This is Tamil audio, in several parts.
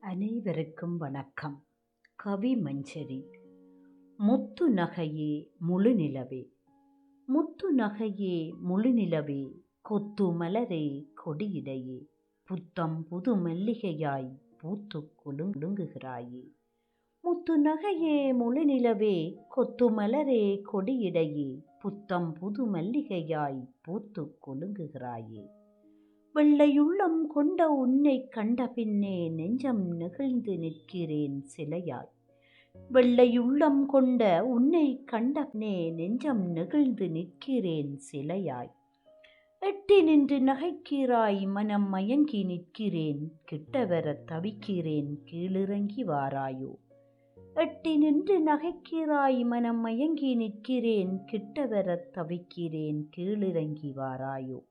அனைவருக்கும் வணக்கம். கவி மஞ்சரி. முத்து நகையே முழு நிலவே, முத்து நகையே முழு நிலவே, கொத்து மலரே கொடியிடையே, புத்தம் புது மல்லிகையாய் பூத்து குலுங்குகிறாயே. முத்து நகையே முழு நிலவே, கொத்து மலரே கொடியிடையே, புத்தம் புது மல்லிகையாய் பூத்து குலுங்குகிறாயே. வெள்ளையுள்ளம் கொண்ட உன்னை கண்ட பின்னே நெஞ்சம் நெகிழ்ந்து நிற்கிறேன் சிலையாய். வெள்ளையுள்ளம் கொண்ட உன்னை கண்ட பின்னே நெஞ்சம் நெகிழ்ந்து நிற்கிறேன் சிலையாய். எட்டி நின்று நகைக்கிறாய் மனம் மயங்கி நிற்கிறேன், கிட்ட வர தவிக்கிறேன் கீழிறங்கி வாராயோ. எட்டி நின்று நகைக்கிறாய் மனம் மயங்கி நிற்கிறேன், கிட்ட வர தவிக்கிறேன் கீழிறங்கி வாராயோ.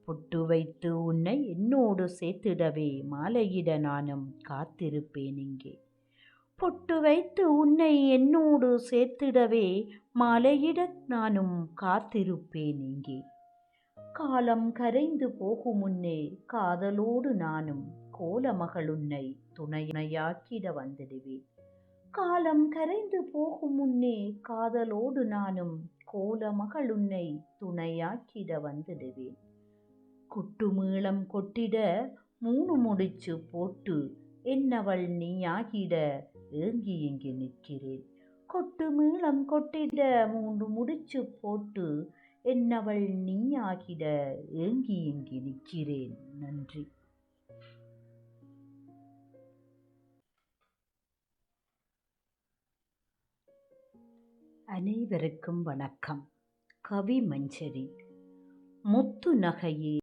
பொட்டு வைத்து உன்னை என்னோடு சேர்த்திடவே மாலையிட நானும் காத்திருப்பேன் இங்கே. பொட்டு வைத்து உன்னை என்னோடு சேர்த்திடவே மாலையிட நானும் காத்திருப்பேன் இங்கே. காலம் கரைந்து போகும் முன்னே காதலோடு நானும் கோலமகள் உன்னை துணையாக்கிட வந்துடுவேன். காலம் கரைந்து போகும் முன்னே காதலோடு நானும் கோலமகள் உன்னை துணையாக்கிட வந்துடுவேன். கொட்டு மேளம் கொட்டிட மூணு முடிச்சு போட்டு என்னவள் நீயாகிட ஏங்கி இங்கு நிற்கிறேன். கொட்டு மேளம் கொட்டிட மூன்று முடிச்சு போட்டு என்னவள் நீயாகிட ஏங்கி இங்கு நிற்கிறேன். நன்றி. அனைவருக்கும் வணக்கம். கவி மஞ்சரி. முத்து நகையே